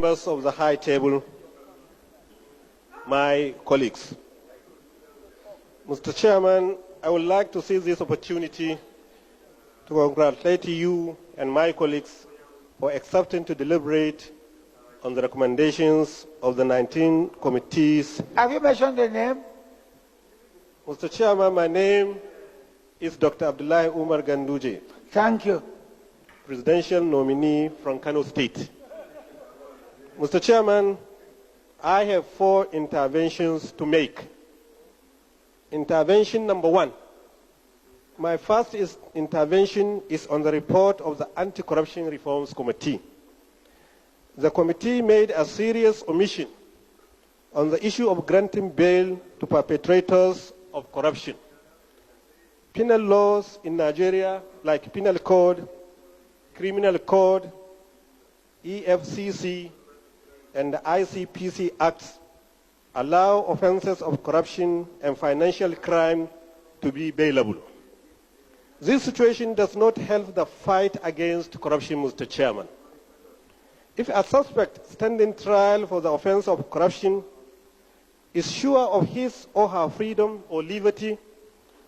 Members of the High Table, my colleagues. Mr. Chairman, I would like to seize this opportunity to congratulate you and my colleagues for accepting to deliberate on the recommendations of the 19 committees. Have you mentioned the name? Mr. Chairman, my name is Dr. Abdullahi Umar Ganduje. Thank you. Presidential nominee from Kano State. Mr. Chairman, I have 4 interventions to make. Intervention number 1. My first intervention is on the report of the Anti-Corruption Reforms Committee. The committee made a serious omission on the issue of granting bail to perpetrators of corruption. Penal laws in Nigeria, like Penal Code, Criminal Code, EFCC, and the ICPC Acts, allow offenses of corruption and financial crime to be bailable. This situation does not help the fight against corruption, Mr. Chairman. If a suspect standing trial for the offense of corruption is sure of his or her freedom or liberty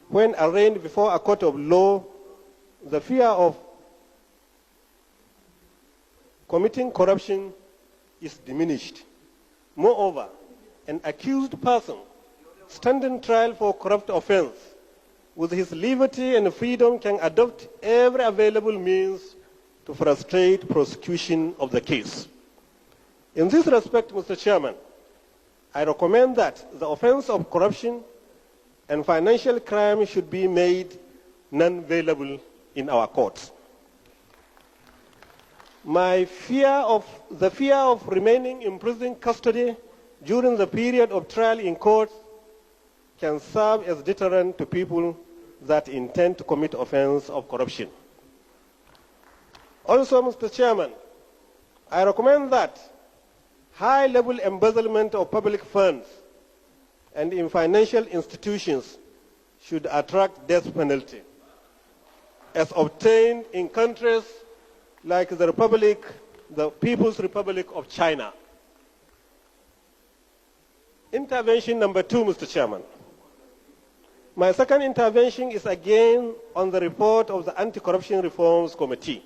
when arraigned before a court of law, the fear of committing corruption is diminished. Moreover, an accused person standing trial for corrupt offense with his liberty and freedom can adopt every available means to frustrate prosecution of the case. In this respect, Mr. Chairman, I recommend that the offense of corruption and financial crime should be made non-bailable in our courts. The fear of remaining in prison custody during the period of trial in court can serve as deterrent to people that intend to commit offense of corruption. Also, Mr. Chairman, I recommend that high-level embezzlement of public funds and in financial institutions should attract death penalty, as obtained in countries like the People's Republic of China. Intervention number 2, Mr. Chairman. My second intervention is again on the report of the Anti-Corruption Reforms Committee.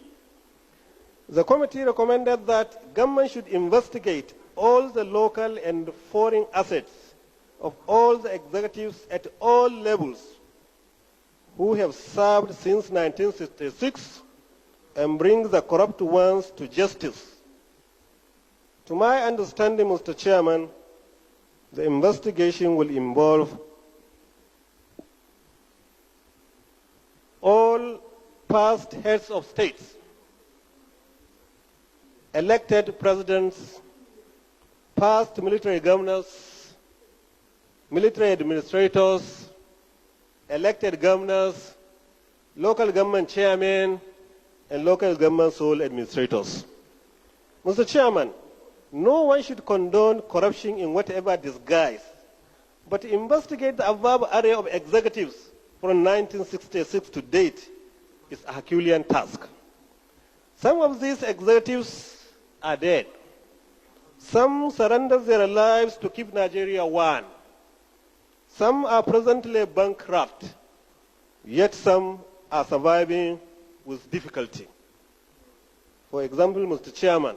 The committee recommended that government should investigate all the local and foreign assets of all the executives at all levels who have served since 1966 and bring the corrupt ones to justice. To my understanding, Mr. Chairman, the investigation will involve all past heads of states, elected presidents, past military governors, military administrators, elected governors, local government chairmen, and local government sole administrators. Mr. Chairman, no one should condone corruption in whatever disguise, but to investigate the above array of executives from 1966 to date is a Herculean task. Some of these executives are dead. Some surrendered their lives to keep Nigeria one. Some are presently bankrupt, yet some are surviving with difficulty. For example, Mr. Chairman,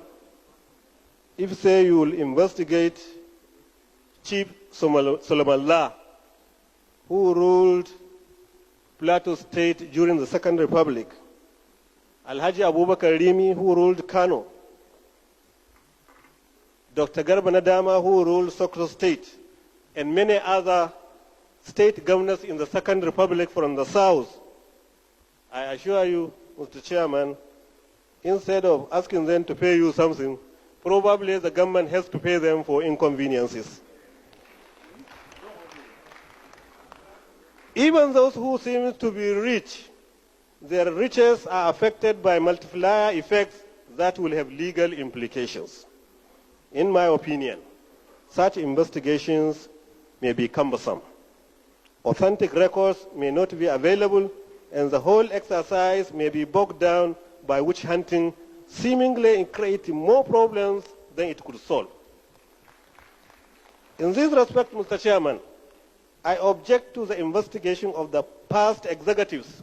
if say you will investigate Chief Solomon, who ruled Plateau State during the Second Republic, Alhaji Abubakar Rimi, who ruled Kano, Dr. Garba Nadama, who ruled Sokoto State, and many other state governors in the Second Republic from the South, I assure you, Mr. Chairman, instead of asking them to pay you something, probably the government has to pay them for inconveniences. Even those who seem to be rich, their riches are affected by multiplier effects that will have legal implications. In my opinion, such investigations may be cumbersome. Authentic records may not be available, and the whole exercise may be bogged down by witch hunting, seemingly creating more problems then it could solve. In this respect, Mr. Chairman, I object to the investigation of the past executives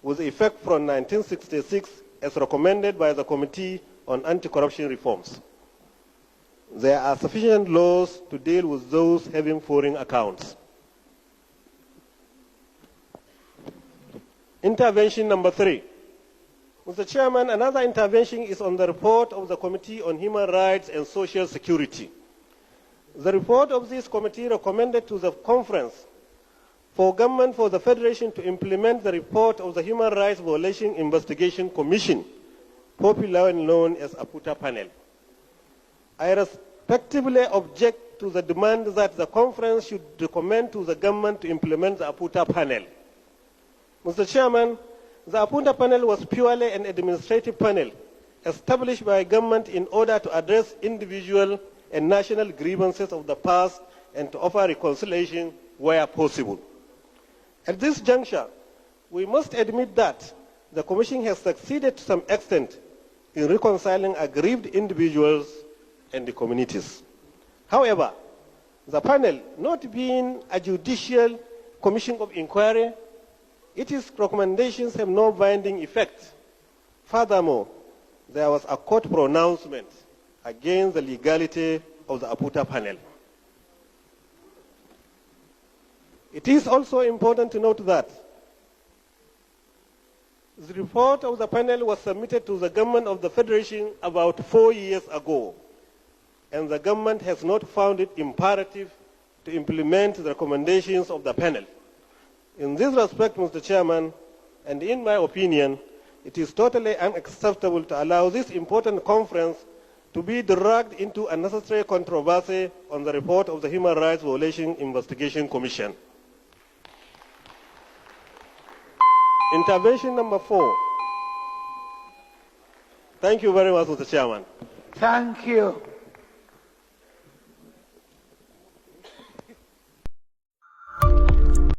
with effect from 1966 as recommended by the Committee on Anti-Corruption Reforms. There are sufficient laws to deal with those having foreign accounts. Intervention number 3. Mr. Chairman, another intervention is on the report of the Committee on Human Rights and Social Security. The report of this committee recommended to the conference for government for the Federation to implement the report of the Human Rights Violation Investigation Commission, popularly known as APUTA panel. I respectively object to the demand that the conference should recommend to the government to implement the APUTA panel. Mr. Chairman, the APUTA panel was purely an administrative panel established by government in order to address individual and national grievances of the past and to offer reconciliation where possible. At this juncture, we must admit that the Commission has succeeded to some extent in reconciling aggrieved individuals and the communities. However, the panel, not being a judicial commission of inquiry, its recommendations have no binding effect. Furthermore, there was a court pronouncement against the legality of the APUTA panel. It is also important to note that the report of the panel was submitted to the government of the Federation about 4 years ago, and the government has not found it imperative to implement the recommendations of the panel. In this respect, Mr. Chairman, and in my opinion, it is totally unacceptable to allow this important conference to be dragged into unnecessary controversy on the report of the Human Rights Violation Investigation Commission. Intervention number 4. Thank you very much, Mr. Chairman. Thank you.